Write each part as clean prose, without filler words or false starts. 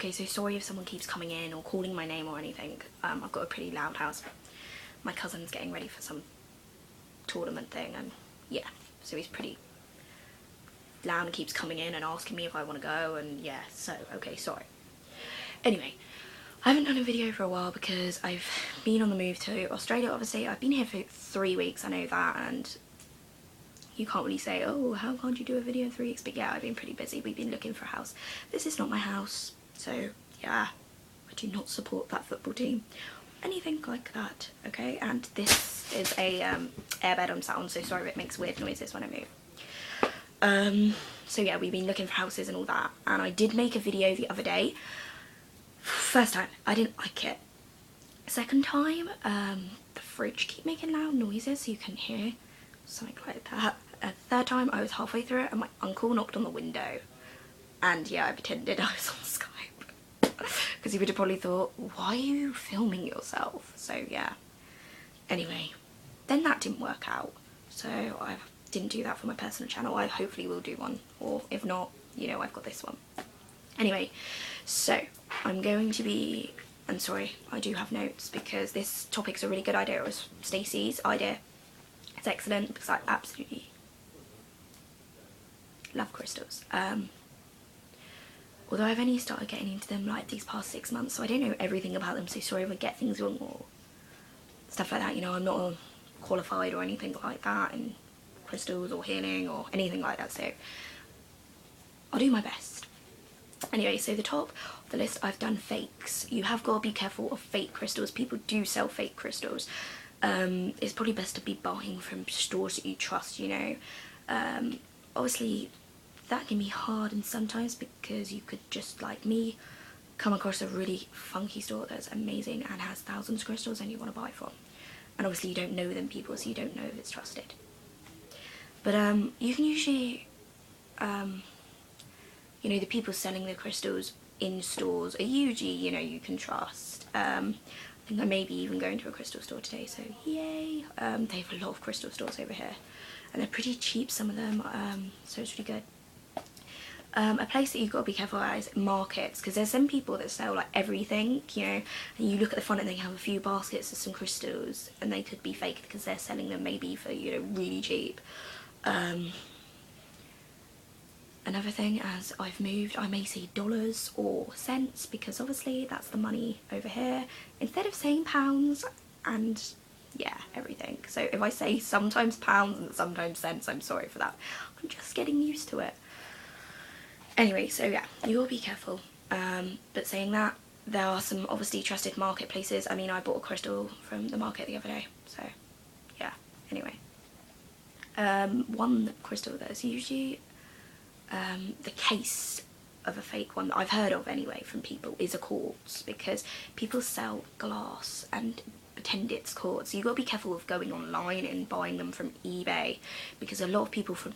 Okay, so sorry if someone keeps coming in or calling my name or anything. I've got a pretty loud house. My cousin's getting ready for some tournament thing, and yeah, so he's pretty loud and keeps coming in and asking me if I want to go, and yeah, so okay, sorry. Anyway, I haven't done a video for a while because I've been on the move to Australia. Obviously I've been here for 3 weeks, I know that, and you can't really say, oh, how can't you do a video in 3 weeks? But yeah, I've been pretty busy. We've been looking for a house. This is not my house, so yeah, I do not support that football team, anything like that, okay? And this is a airbed I'm sat on, so sorry if it makes weird noises when I move. So yeah, we've been looking for houses and all that, and I did make a video the other day. First time, I didn't like it. Second time, the fridge keep making loud noises so you can hear, something like that. Third time, I was halfway through it and my uncle knocked on the window, and yeah, I pretended I was on Skype because he would have probably thought, why are you filming yourself? So yeah, anyway, then that didn't work out, so I didn't do that for my personal channel. I hopefully will do one, or if not, you know, I've got this one. Anyway, so I'm going to be, and sorry, I do have notes because this topic's a really good idea. It was Stacey's idea. It's excellent because I absolutely love crystals. Although I've only started getting into them like these past 6 months, so I don't know everything about them, so sorry if I get things wrong or stuff like that. You know, I'm not qualified or anything like that in crystals or healing or anything like that, so I'll do my best. Anyway, so the top of the list, I've done fakes. You have got to be careful of fake crystals. People do sell fake crystals. It's probably best to be buying from stores that you trust, you know. Obviously that can be hard and sometimes because you could, just like me, come across a really funky store that's amazing and has thousands of crystals and you want to buy from, and obviously you don't know them people, so you don't know if it's trusted. But you can usually you know, the people selling the crystals in stores are usually, you know, you can trust. I think I may be even going to a crystal store today, so yay. They have a lot of crystal stores over here and they're pretty cheap, some of them, so it's really good. A place that you've got to be careful at is markets, because there's some people that sell like everything, you know, and you look at the front and they have a few baskets of some crystals and they could be fake because they're selling them maybe for, you know, really cheap. Another thing, as I've moved, I may say dollars or cents because obviously that's the money over here instead of saying pounds and yeah, everything. So if I say sometimes pounds and sometimes cents, I'm sorry for that. I'm just getting used to it. Anyway, so yeah, you will be careful. But saying that, there are some obviously trusted marketplaces. I mean, I bought a crystal from the market the other day, so yeah, anyway. One crystal that is usually the case of a fake one that I've heard of anyway from people is a quartz, because people sell glass and pretend it's quartz. So you've got to be careful of going online and buying them from eBay, because a lot of people from,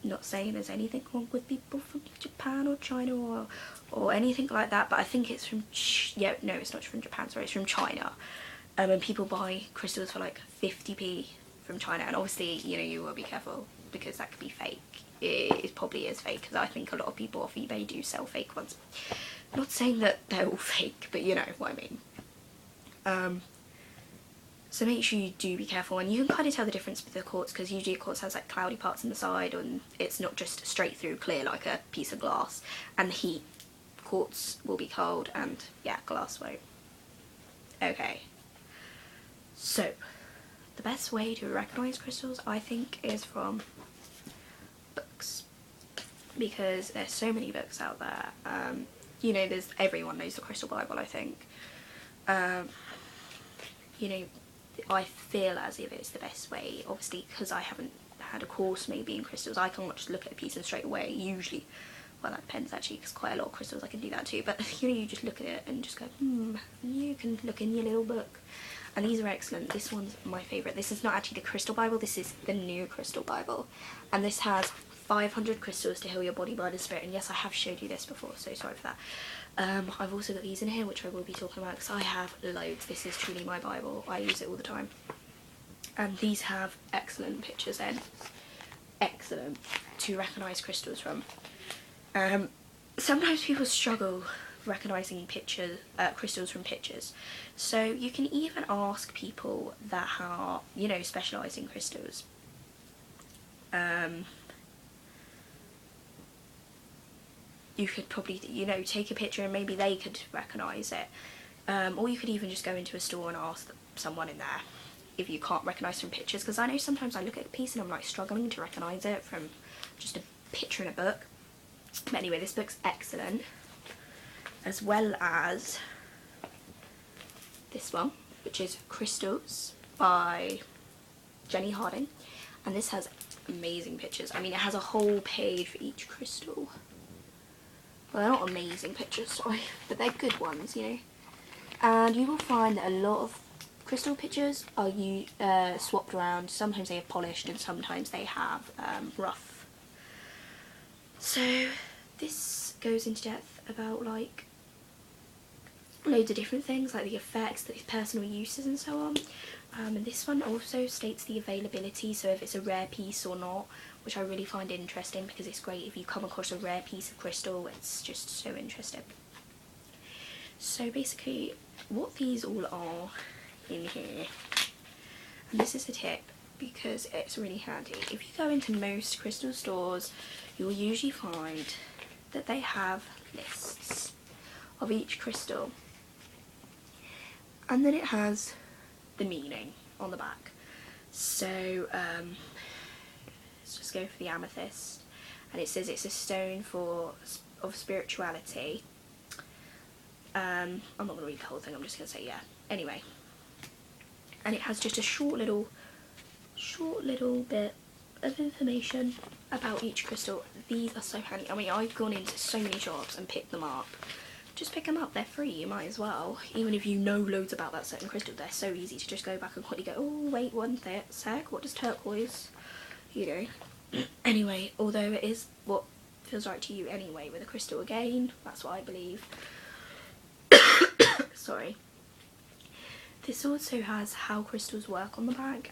not saying there's anything wrong with people from Japan or China or anything like that, but I think it's from, yeah, no, it's not from Japan, sorry, it's from China. And people buy crystals for like 50p from China, and obviously, you know, you will be careful because that could be fake. It probably is fake, because I think a lot of people off eBay do sell fake ones. Not saying that they're all fake, but you know what I mean. So make sure you do be careful, and you can kind of tell the difference with the quartz, because usually a quartz has like cloudy parts on the side and it's not just straight through clear like a piece of glass, and the heat, quartz will be cold and yeah, glass won't. Okay, so the best way to recognise crystals, I think, is from books, because there's so many books out there. You know, everyone knows the Crystal Bible, I think. You know, I feel as if it's the best way, obviously, because I haven't had a course maybe in crystals. I can't just look at a piece and straight away, usually. Well, that depends actually, because quite a lot of crystals I can do that too, but you know, you just look at it and just go, you can look in your little book. And these are excellent. This one's my favourite. This is not actually the Crystal Bible, this is the new Crystal Bible. And this has 500 crystals to heal your body, mind and spirit. And yes, I have showed you this before, so sorry for that. I've also got these in here, which I will be talking about, because I have loads. This is truly my Bible. I use it all the time. And these have excellent pictures in. Excellent to recognise crystals from. Sometimes people struggle recognising pictures, crystals from pictures. So you can even ask people that are, you know, specialise in crystals. You could probably, you know, take a picture and maybe they could recognise it. Or you could even just go into a store and ask someone in there if you can't recognise from pictures, because I know sometimes I look at a piece and I'm like struggling to recognise it from just a picture in a book. But anyway, this book's excellent, as well as this one, which is Crystals by Jenny Harding, and this has amazing pictures. I mean, it has a whole page for each crystal. Well, they're not amazing pictures, sorry, but they're good ones, you know. And you will find that a lot of crystal pictures are swapped around. Sometimes they have polished and sometimes they have rough. So this goes into depth about like loads of different things, like the effects, the personal uses and so on. And this one also states the availability, so if it's a rare piece or not, which I really find interesting because it's great if you come across a rare piece of crystal. It's just so interesting. So basically what these all are in here, and this is a tip because it's really handy. If you go into most crystal stores, you'll usually find that they have lists of each crystal, and then it has the meaning on the back. So let's just go for the amethyst, and it says it's a stone of spirituality. I'm not going to read the whole thing, I'm just going to say yeah. Anyway, and it has just a short little bit of information about each crystal. These are so handy. I mean, I've gone into so many shops and picked them up. Just pick them up, they're free, you might as well. Even if you know loads about that certain crystal, they're so easy to just go back and quickly go, oh wait one sec, what does turquoise, you know. Anyway, although it is what feels right to you anyway with a crystal, again, that's what I believe. Sorry. This also has how crystals work on the back,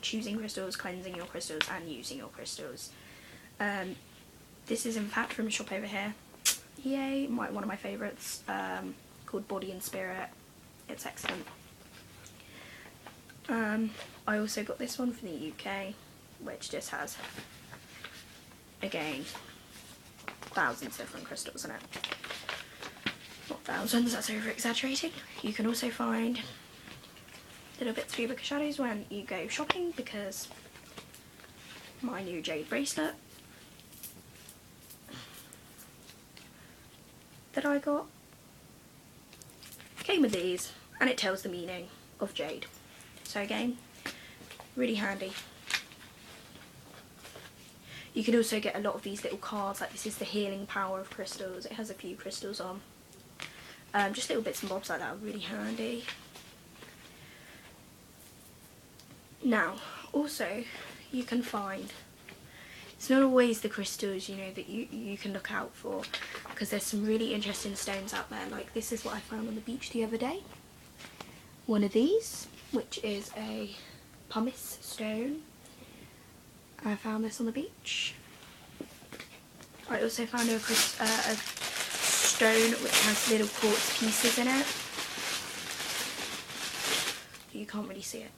choosing crystals, cleansing your crystals, and using your crystals. This is in fact from a shop over here. Yay, one of my favourites, called Body and Spirit. It's excellent. I also got this one from the UK, which just has, again, thousands of different crystals in it. Not thousands, that's over exaggerating. You can also find little bits for your Book of Shadows when you go shopping, because my new jade bracelet that I got came with these, and it tells the meaning of jade. So again, really handy. You can also get a lot of these little cards, like this is the healing power of crystals. It has a few crystals on. Just little bits and bobs like that are really handy. Now, also, you can find, it's not always the crystals, you know, that you can look out for, because there's some really interesting stones out there. Like this is what I found on the beach the other day. One of these, which is a pumice stone. I found this on the beach. I also found a stone which has little quartz pieces in it. You can't really see it.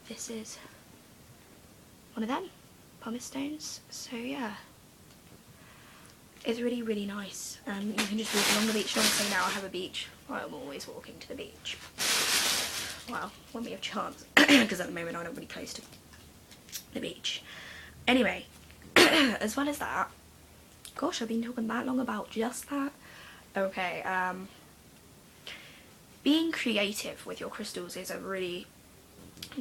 This is one of them, pumice stones. So yeah, it's really, really nice. You can just walk along the beach. Don't say now I have a beach. I'm always walking to the beach. Well, when we have chance, because at the moment I'm not really close to the beach. Anyway, as well as that, gosh, I've been talking that long about just that. Okay, being creative with your crystals is a really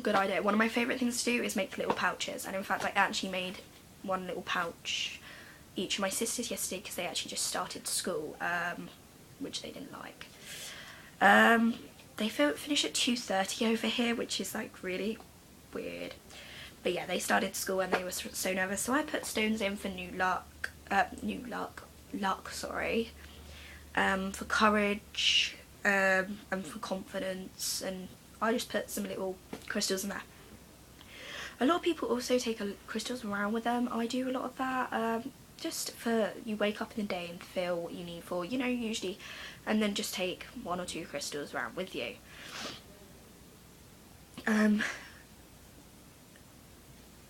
good idea. One of my favourite things to do is make little pouches, and in fact I actually made one little pouch each of my sisters yesterday because they actually just started school, which they didn't like. They finish at 2:30 over here, which is like really weird. But yeah, they started school and they were so nervous, so I put stones in for luck, sorry, for courage, and for confidence, and I just put some little crystals in there. A lot of people also take crystals around with them. I do a lot of that. just for you wake up in the day and feel what you need for, you know, usually, and then just take 1 or 2 crystals around with you.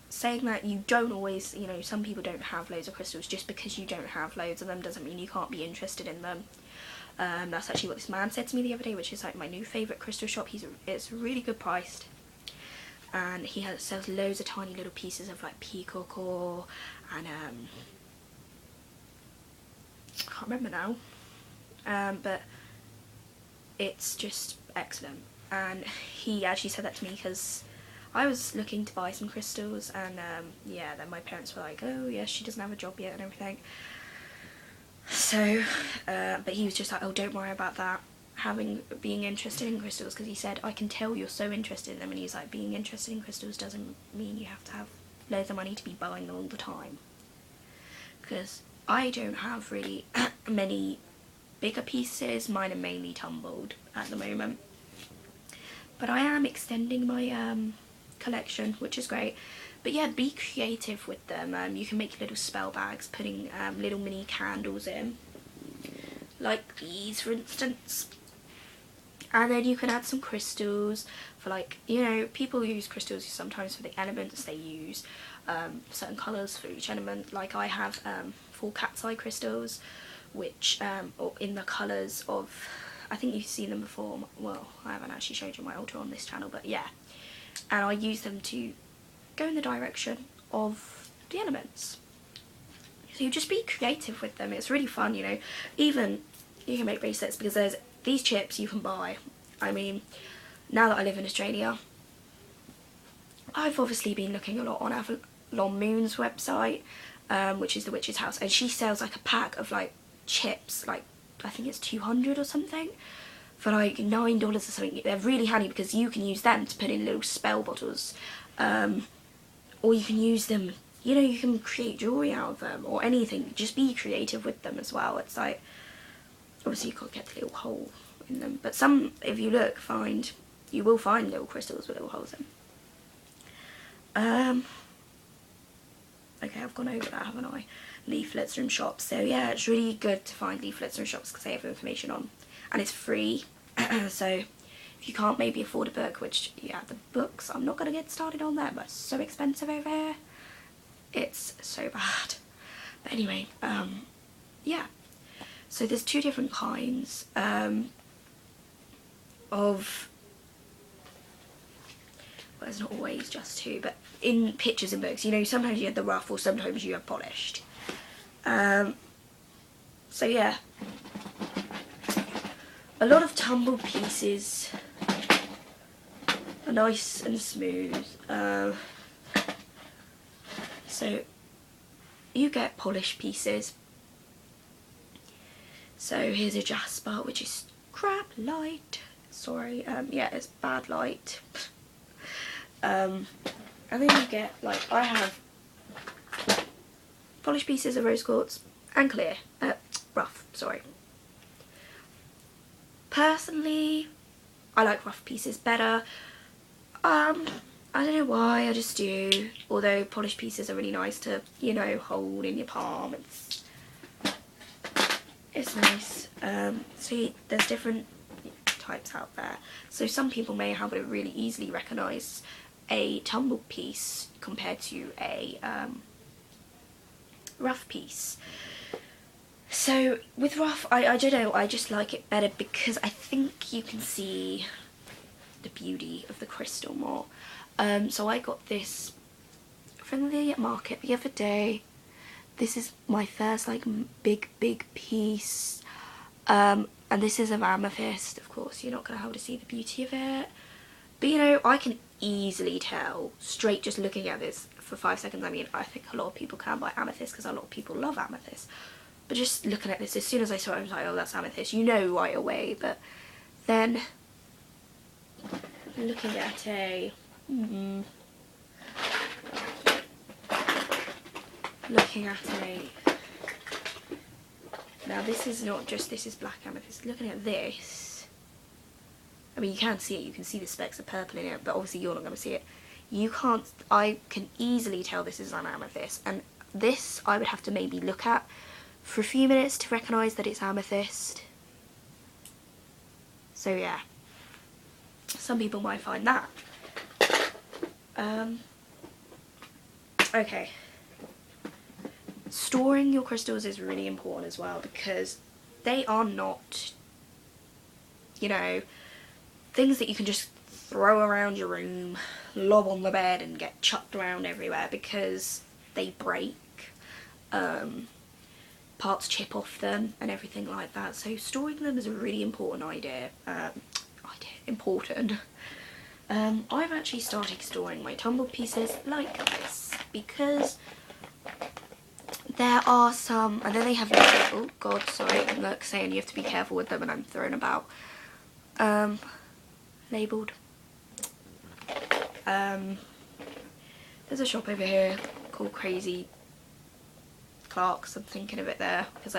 Saying that you don't always, you know, some people don't have loads of crystals. Just because you don't have loads of them doesn't mean you can't be interested in them. That's actually what this man said to me the other day, which is like my new favourite crystal shop. It's really good priced, and he sells loads of tiny little pieces of like peacock ore and I can't remember now, but it's just excellent. And he actually said that to me because I was looking to buy some crystals, and yeah, then my parents were like, oh yes, she doesn't have a job yet and everything. So, but he was just like, oh, don't worry about that, being interested in crystals, because he said, I can tell you're so interested in them, and he's like, being interested in crystals doesn't mean you have to have loads of money to be buying them all the time. Because I don't have really many bigger pieces, mine are mainly tumbled at the moment. But I am extending my collection, which is great. But yeah, be creative with them. You can make little spell bags, putting little mini candles in, like these for instance. And then you can add some crystals for, like, you know, people use crystals sometimes for the elements. They use certain colours for each element. Like I have 4 cat's eye crystals, which are in the colours of, I think you've seen them before. Well, I haven't actually showed you my altar on this channel, but yeah. And I use them to go in the direction of the elements. So you just be creative with them. It's really fun, you know. Even you can make bracelets, because there's these chips you can buy. I mean, now that I live in Australia, I've obviously been looking a lot on Avalon Moon's website, which is the Witch's House, and she sells like a pack of like chips, like I think it's 200 or something, for like $9 or something. They're really handy because you can use them to put in little spell bottles, or you can use them, you know, you can create jewellery out of them or anything. Just be creative with them as well. It's like, obviously you can't get the little hole in them, but some, if you look, you will find little crystals with little holes in. Okay, I've gone over that, haven't I? Leaflets from shops. So yeah, it's really good to find leaflets from shops because they have information on, and it's free. So if you can't maybe afford a book, which, yeah, the books, I'm not going to get started on that, but it's so expensive over here. It's so bad. But anyway, yeah. So there's 2 different kinds of, well, there's not always just 2, but in pictures and books, you know, sometimes you have the rough or sometimes you have polished. So yeah, a lot of tumbled pieces are nice and smooth. So you get polished pieces. So here's a jasper, which is crap light. Sorry, yeah, it's bad light. And then you get, like, I have polished pieces of rose quartz and clear, rough, sorry. Personally, I like rough pieces better. I don't know why, I just do. Although polished pieces are really nice to, you know, hold in your palm. It's nice. See, there's different types out there. So some people may have to really easily recognise a tumbled piece compared to a rough piece. So with rough, I don't know, I just like it better because I think you can see the beauty of the crystal more. So I got this from the market the other day. This is my first like big piece, and this is of amethyst. Of course you're not going to be able to see the beauty of it, but you know, I can easily tell straight just looking at this for 5 seconds. I mean, I think a lot of people can buy amethyst because a lot of people love amethyst, but just looking at this, as soon as I saw it, I was like, oh, that's amethyst, you know right away. But then looking at now this is not just, this is black amethyst. Looking at this, I mean, you can see it, you can see the specks of purple in it, but obviously you're not going to see it. You can't, I can easily tell this is an amethyst, and this I would have to maybe look at for a few minutes to recognise that it's amethyst. So yeah, some people might find that. Okay. Storing your crystals is really important as well, because they are not, you know, things that you can just throw around your room, lob on the bed and get chucked around everywhere, because they break, parts chip off them and everything like that. So storing them is a really important idea. I've actually started storing my tumbled pieces like this, because there are some, and then they have, oh god, sorry, I'm like saying you have to be careful with them and I'm thrown about, labelled. There's a shop over here called Crazy Clark's. I'm thinking of it there, because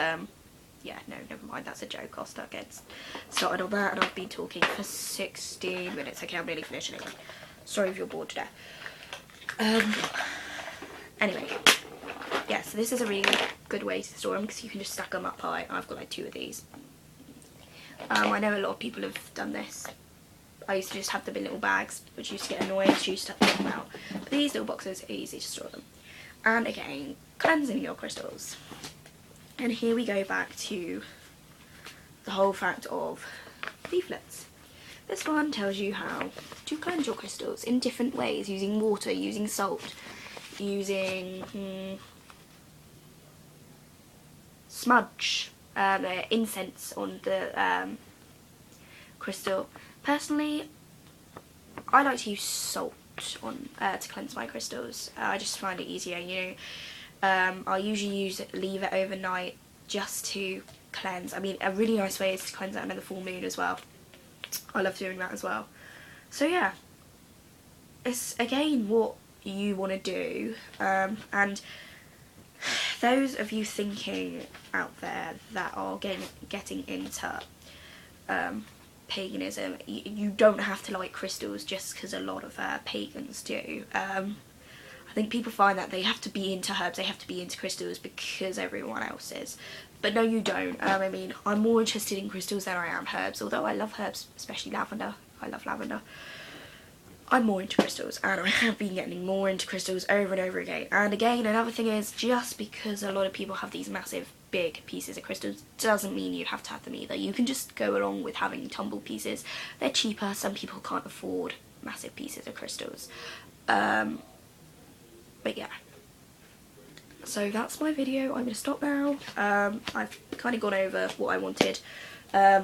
yeah, no, never mind, that's a joke. I'll start getting started on that, and I've been talking for 16 minutes. Okay, I'm nearly finished anyway. Sorry if you're bored to death. Anyway, yeah, so this is a really good way to store them, because you can just stack them up high. I've got like 2 of these. I know a lot of people have done this. I used to just have them in little bags, which used to get annoying, so you used to have to take them out. But these little boxes are easy to store them. And again, cleansing your crystals. And here we go back to the whole fact of leaflets. This one tells you how to cleanse your crystals in different ways, using water, using salt, using smudge, incense on the crystal. Personally, I like to use salt on to cleanse my crystals. I just find it easier, you know. I'll usually leave it overnight just to cleanse. I mean, a really nice way is to cleanse it under the full moon as well. I love doing that as well. So yeah, it's again what you want to do, and those of you thinking out there that are getting into paganism, you don't have to like crystals just because a lot of pagans do. I think people find that they have to be into herbs, they have to be into crystals because everyone else is. But no, you don't. I mean, I'm more interested in crystals than I am herbs, although I love herbs, especially lavender. I love lavender. I'm more into crystals, and I have been getting more into crystals over and over again. And again, another thing is, just because a lot of people have these massive, big pieces of crystals doesn't mean you have to have them either. You can just go along with having tumbled pieces. They're cheaper. Some people can't afford massive pieces of crystals. But yeah, so that's my video. I'm going to stop now. I've kind of gone over what I wanted. I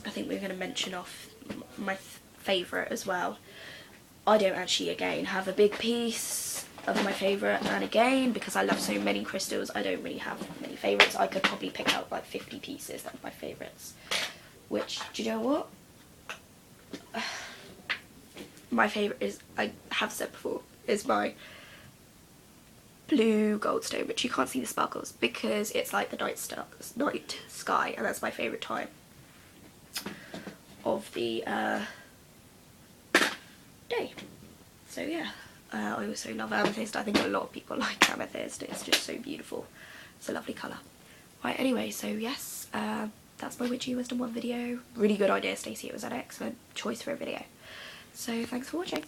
think we're going to mention off my favourite as well. I don't actually, again, have a big piece of my favourite, and again, because I love so many crystals, I don't really have many favourites. I could probably pick out like 50 pieces of my favourites, which, do you know what? My favourite is, I have said before, is my blue goldstone, but you can't see the sparkles because it's like the night sky, and that's my favourite time of the day. So yeah, I also love amethyst. I think a lot of people like amethyst. It's just so beautiful. It's a lovely colour. Right, anyway, so yes, that's my Witchy Wisdom 1 video. Really good idea, Stacey. It was an excellent choice for a video. So thanks for watching.